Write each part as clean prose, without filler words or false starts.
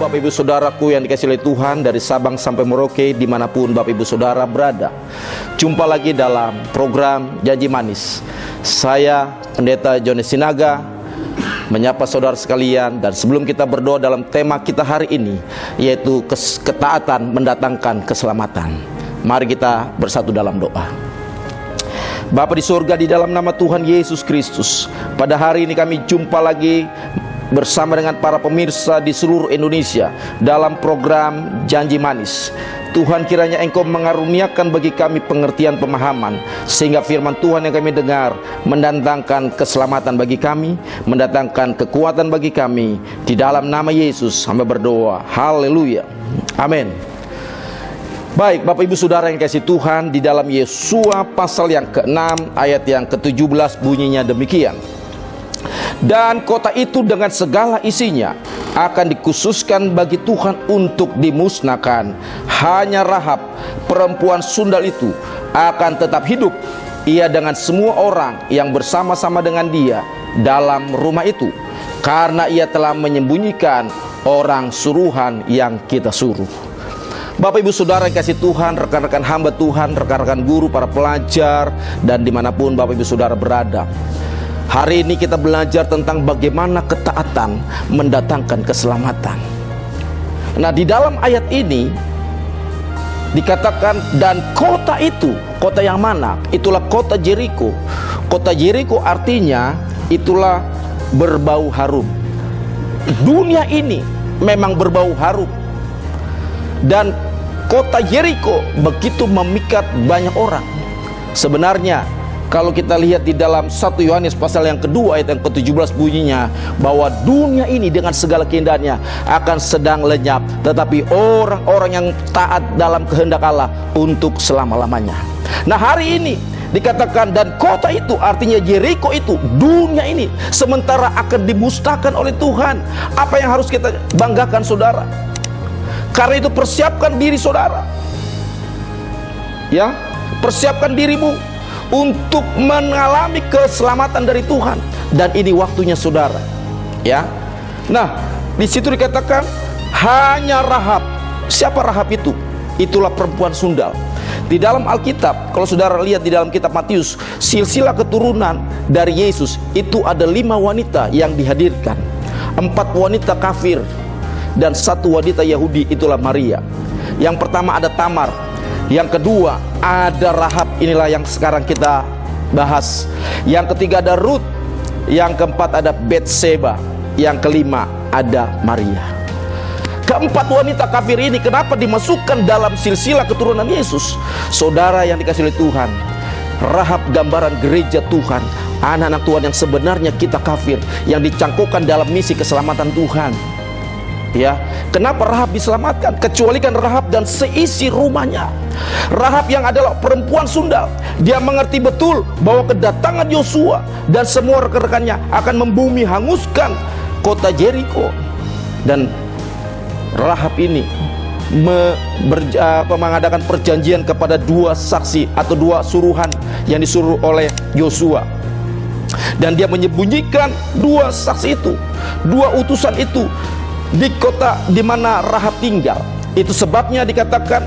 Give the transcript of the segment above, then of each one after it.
Bapak Ibu Saudaraku yang dikasihi oleh Tuhan, dari Sabang sampai Merauke, dimanapun Bapak Ibu Saudara berada. Jumpa lagi dalam program Janji Manis. Saya Pendeta Johnny Sinaga menyapa saudara sekalian, dan sebelum kita berdoa dalam tema kita hari ini, yaitu ketaatan mendatangkan keselamatan, mari kita bersatu dalam doa. Bapa di surga, di dalam nama Tuhan Yesus Kristus, pada hari ini kami jumpa lagi bersama dengan para pemirsa di seluruh Indonesia dalam program Janji Manis. Tuhan, kiranya Engkau mengaruniakan bagi kami pengertian pemahaman, sehingga firman Tuhan yang kami dengar mendatangkan keselamatan bagi kami, mendatangkan kekuatan bagi kami. Di dalam nama Yesus hamba berdoa, haleluya, amin. Baik Bapak Ibu Saudara yang kasih Tuhan, di dalam Yesua pasal yang ke-6 ayat yang ke-17 bunyinya demikian: dan kota itu dengan segala isinya akan dikhususkan bagi Tuhan untuk dimusnahkan. Hanya Rahab, perempuan sundal itu, akan tetap hidup, ia dengan semua orang yang bersama-sama dengan dia dalam rumah itu, karena ia telah menyembunyikan orang suruhan yang kita suruh. Bapak Ibu Saudara yang kasih Tuhan, rekan-rekan hamba Tuhan, rekan-rekan guru, para pelajar, dan dimanapun Bapak Ibu Saudara berada, hari ini kita belajar tentang bagaimana ketaatan mendatangkan keselamatan. Nah, di dalam ayat ini dikatakan, dan kota itu, kota yang mana? Itulah kota Jeriko. Kota Jeriko artinya itulah berbau harum. Dunia ini memang berbau harum, dan kota Jeriko begitu memikat banyak orang. Sebenarnya kalau kita lihat di dalam 1 Yohanes pasal yang kedua ayat yang ke-17 bunyinya, bahwa dunia ini dengan segala keindahannya akan sedang lenyap, tetapi orang-orang yang taat dalam kehendak Allah untuk selama-lamanya. Nah, hari ini dikatakan, dan kota itu artinya Jeriko itu, dunia ini sementara akan dimusnahkan oleh Tuhan. Apa yang harus kita banggakan saudara? Karena itu persiapkan diri saudara, ya, persiapkan dirimu untuk mengalami keselamatan dari Tuhan, dan ini waktunya saudara, ya. Nah, di situ dikatakan hanya Rahab. Siapa Rahab itu? Itulah perempuan sundal. Di dalam Alkitab, kalau saudara lihat di dalam kitab Matius, silsilah keturunan dari Yesus itu ada 5 wanita yang dihadirkan, 4 wanita kafir dan 1 wanita Yahudi, itulah Maria. Yang pertama ada Tamar, yang kedua ada Rahab, inilah yang sekarang kita bahas. Yang ketiga ada Ruth, yang keempat ada Betseba, yang kelima ada Maria. Keempat wanita kafir ini kenapa dimasukkan dalam silsilah keturunan Yesus? Saudara yang dikasihi oleh Tuhan, Rahab gambaran gereja Tuhan, anak-anak Tuhan yang sebenarnya kita kafir, yang dicangkokkan dalam misi keselamatan Tuhan. Ya, kenapa Rahab diselamatkan? Kecualikan Rahab dan seisi rumahnya. Rahab yang adalah perempuan sundal, dia mengerti betul bahwa kedatangan Yosua dan semua rekan-rekannya akan membumi hanguskan kota Jeriko. Dan Rahab ini mengadakan perjanjian kepada 2 saksi atau 2 suruhan yang disuruh oleh Yosua, dan dia menyembunyikan 2 saksi itu, 2 utusan itu di kota di mana Rahab tinggal. Itu sebabnya dikatakan,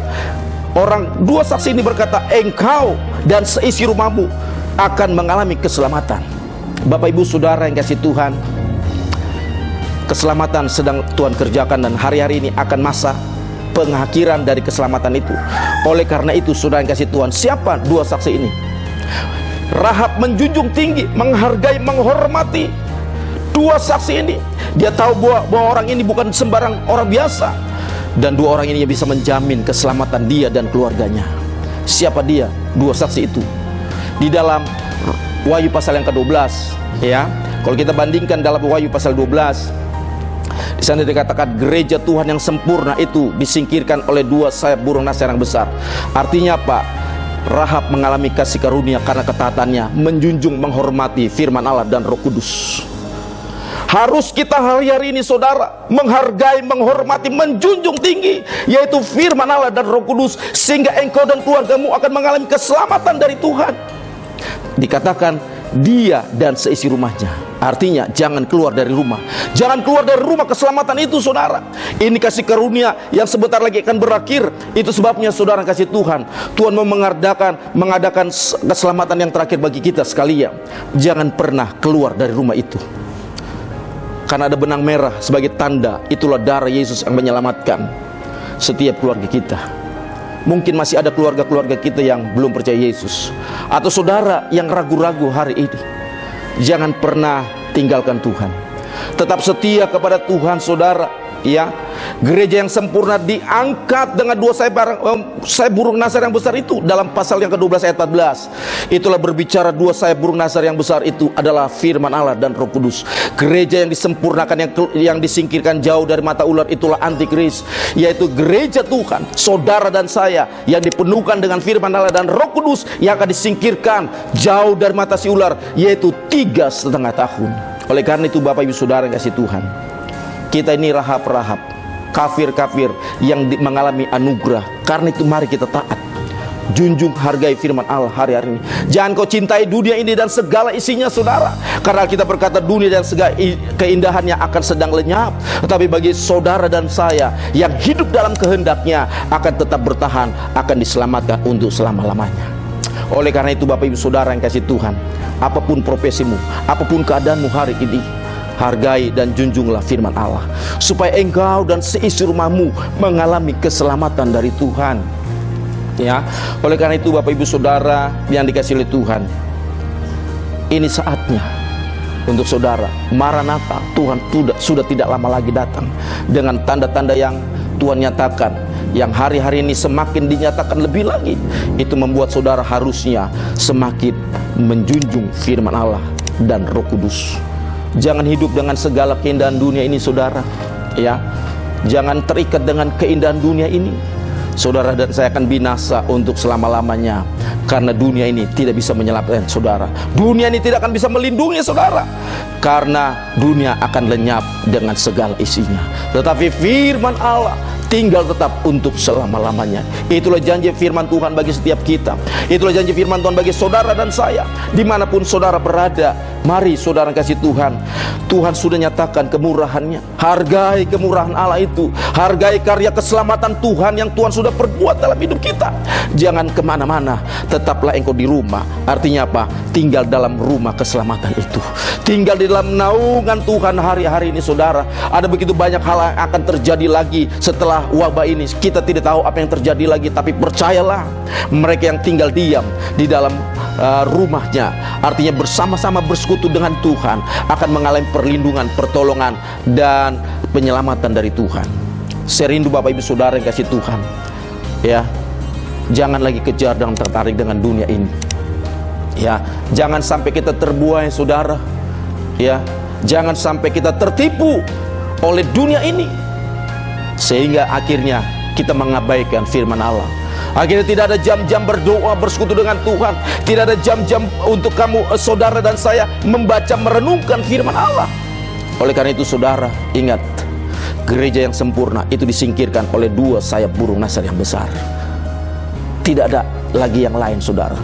2 saksi ini berkata, engkau dan seisi rumahmu akan mengalami keselamatan. Bapak Ibu Saudara yang kasih Tuhan, keselamatan sedang Tuhan kerjakan, dan hari-hari ini akan masa pengakhiran dari keselamatan itu. Oleh karena itu saudara yang kasih Tuhan, siapa 2 saksi ini? Rahab menjunjung tinggi, menghargai, menghormati 2 saksi ini. Dia tahu bahwa orang ini bukan sembarang orang biasa, dan 2 orang ini bisa menjamin keselamatan dia dan keluarganya. Siapa dia? 2 saksi itu di dalam Wahyu pasal yang ke-12, ya. Kalau kita bandingkan dalam Wahyu pasal 12, di sana dikatakan gereja Tuhan yang sempurna itu disingkirkan oleh 2 sayap burung nasir yang besar. Artinya apa? Rahab mengalami kasih karunia karena ketaatannya, menjunjung, menghormati firman Allah dan Roh Kudus. Harus kita hari-hari ini saudara menghargai, menghormati, menjunjung tinggi, yaitu firman Allah dan Roh Kudus, sehingga engkau dan keluargamu akan mengalami keselamatan dari Tuhan. Dikatakan dia dan seisi rumahnya. Artinya jangan keluar dari rumah. Jangan keluar dari rumah keselamatan itu, saudara. Ini kasih karunia yang sebentar lagi akan berakhir. Itu sebabnya saudara kasih Tuhan. Tuhan mau mengadakan keselamatan yang terakhir bagi kita sekalian. Jangan pernah keluar dari rumah itu. Karena ada benang merah sebagai tanda. Itulah darah Yesus yang menyelamatkan setiap keluarga kita. Mungkin masih ada keluarga-keluarga kita yang belum percaya Yesus, atau saudara yang ragu-ragu hari ini. Jangan pernah tinggalkan Tuhan. Tetap setia kepada Tuhan, saudara. Ya, gereja yang sempurna diangkat dengan dua sayap burung nasar yang besar itu dalam pasal yang ke-12 ayat 14. Itulah berbicara dua sayap burung nasar yang besar itu adalah firman Allah dan Roh Kudus. Gereja yang disempurnakan, yang disingkirkan jauh dari mata ular, itulah antikris, yaitu gereja Tuhan, saudara dan saya, yang dipenuhkan dengan firman Allah dan Roh Kudus, yang akan disingkirkan jauh dari mata si ular, yaitu 3,5 tahun. Oleh karena itu Bapak Ibu Saudara yang kasih Tuhan, kita ini rahab-rahab, kafir-kafir yang mengalami anugerah. Karena itu mari kita taat, junjung, hargai firman Allah hari-hari ini. Jangan kau cintai dunia ini dan segala isinya, saudara. Karena kita berkata dunia dan segala keindahannya akan sedang lenyap. Tetapi bagi saudara dan saya yang hidup dalam kehendaknya akan tetap bertahan, akan diselamatkan untuk selama-lamanya. Oleh karena itu Bapak Ibu Saudara yang kasih Tuhan, apapun profesimu, apapun keadaanmu hari ini, hargai dan junjunglah firman Allah, supaya engkau dan seisi rumahmu mengalami keselamatan dari Tuhan. Ya, oleh karena itu Bapak Ibu Saudara yang dikasihi oleh Tuhan, ini saatnya untuk saudara. Maranatha, Tuhan sudah tidak lama lagi datang, dengan tanda-tanda yang Tuhan nyatakan, yang hari-hari ini semakin dinyatakan lebih lagi. Itu membuat saudara harusnya semakin menjunjung firman Allah dan Roh Kudus. Jangan hidup dengan segala keindahan dunia ini, saudara. Ya, jangan terikat dengan keindahan dunia ini. Saudara dan saya akan binasa untuk selama-lamanya, karena dunia ini tidak bisa menyelamatkan saudara. Dunia ini tidak akan bisa melindungi saudara, karena dunia akan lenyap dengan segala isinya. Tetapi firman Allah tinggal tetap untuk selama-lamanya. Itulah janji firman Tuhan bagi setiap kita. Itulah janji firman Tuhan bagi saudara dan saya. Dimanapun saudara berada, mari saudara kasih Tuhan. Tuhan sudah nyatakan kemurahannya. Hargai kemurahan Allah itu. Hargai karya keselamatan Tuhan yang Tuhan sudah perbuat dalam hidup kita. Jangan kemana-mana, tetaplah engkau di rumah. Artinya apa? Tinggal dalam rumah keselamatan itu. Tinggal di dalam naungan Tuhan hari-hari ini, saudara. Ada begitu banyak hal yang akan terjadi lagi setelah wabah ini. Kita tidak tahu apa yang terjadi lagi, tapi percayalah, mereka yang tinggal diam di dalam rumahnya, artinya bersama-sama bersekutu dengan Tuhan, akan mengalami perlindungan, pertolongan, dan penyelamatan dari Tuhan. Saya rindu Bapak Ibu Saudara yang kasih Tuhan, ya, jangan lagi kejar dan tertarik dengan dunia ini. Ya, jangan sampai kita terbuai, saudara. Ya, jangan sampai kita tertipu oleh dunia ini, sehingga akhirnya kita mengabaikan firman Allah. Akhirnya tidak ada jam-jam berdoa, bersekutu dengan Tuhan. Tidak ada jam-jam untuk kamu, saudara dan saya, membaca, merenungkan firman Allah. Oleh karena itu saudara, ingat, gereja yang sempurna itu disingkirkan oleh dua sayap burung nasar yang besar. Tidak ada lagi yang lain, saudara.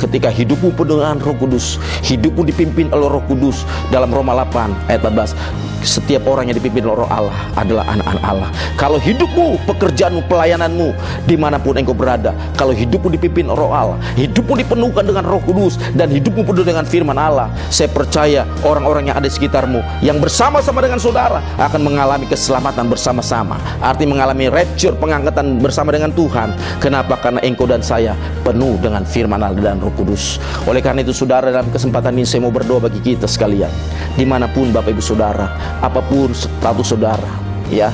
Ketika hidupmu penuh dengan Roh Kudus, hidupmu dipimpin oleh Roh Kudus, dalam Roma 8 ayat 14, setiap orang yang dipimpin oleh Roh Allah adalah anak-anak Allah. Kalau hidupmu, pekerjaanmu, pelayananmu, dimanapun engkau berada, kalau hidupmu dipimpin oleh Roh Allah, hidupmu dipenuhkan dengan Roh Kudus, dan hidupmu penuh dengan firman Allah, saya percaya orang-orang yang ada di sekitarmu, yang bersama-sama dengan saudara, akan mengalami keselamatan bersama-sama. Artinya mengalami rapture, pengangkatan bersama dengan Tuhan. Kenapa? Karena engkau dan saya penuh dengan firman Allah dan Roh Kudus. Oleh karena itu saudara, dalam kesempatan ini saya mau berdoa bagi kita sekalian, dimanapun Bapak Ibu Saudara, apapun status saudara, ya,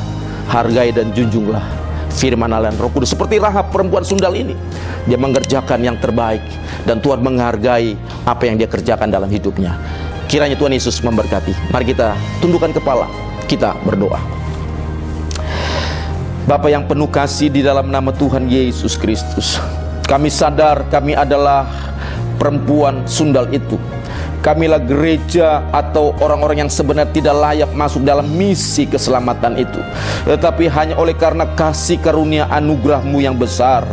hargai dan junjunglah firman Allah dan Roh Kudus. Seperti Rahab, perempuan sundal ini, dia mengerjakan yang terbaik, dan Tuhan menghargai apa yang dia kerjakan dalam hidupnya. Kiranya Tuhan Yesus memberkati. Mari kita tundukkan kepala, kita berdoa. Bapa yang penuh kasih, di dalam nama Tuhan Yesus Kristus, kami sadar kami adalah perempuan sundal itu. Kamilah gereja atau orang-orang yang sebenarnya tidak layak masuk dalam misi keselamatan itu, tetapi hanya oleh karena kasih karunia anugerah-Mu yang besar,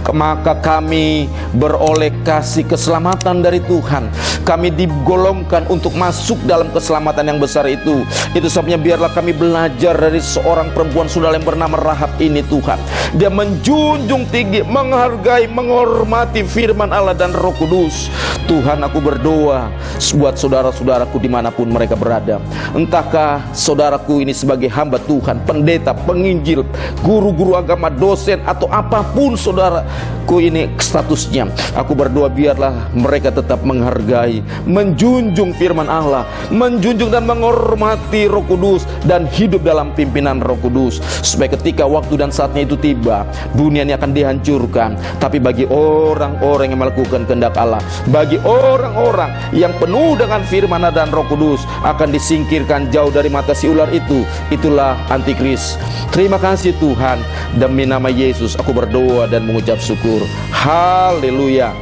maka kami beroleh kasih keselamatan dari Tuhan. Kami digolongkan untuk masuk dalam keselamatan yang besar itu. Itu sebabnya biarlah kami belajar dari seorang perempuan saudara yang bernama Rahab ini, Tuhan. Dia menjunjung tinggi, menghargai, menghormati firman Allah dan Roh Kudus. Tuhan, aku berdoa buat saudara-saudaraku dimanapun mereka berada. Entahkah saudaraku ini sebagai hamba Tuhan, pendeta, penginjil, guru-guru agama, dosen, atau apapun saudaraku ini statusnya, aku berdoa biarlah mereka tetap menghargai, menjunjung firman Allah, menjunjung dan menghormati Roh Kudus, dan hidup dalam pimpinan Roh Kudus, supaya ketika waktu dan saatnya itu tiba, dunia ini akan dihancurkan, tapi bagi orang-orang yang melakukan kehendak Allah, bagi orang-orang yang penuh dengan firman dan Roh Kudus, akan disingkirkan jauh dari mata si ular itu. Itulah antikris. Terima kasih Tuhan, demi nama Yesus aku berdoa dan mengucap syukur. Haleluya,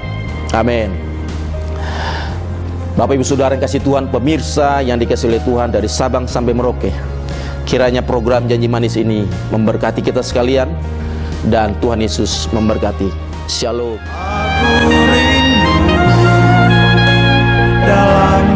amin. Bapak Ibu Saudara yang kasih Tuhan, pemirsa yang dikasih oleh Tuhan dari Sabang sampai Merauke, kiranya program Janji Manis ini memberkati kita sekalian, dan Tuhan Yesus memberkati. Shalom. Aku rindu dalam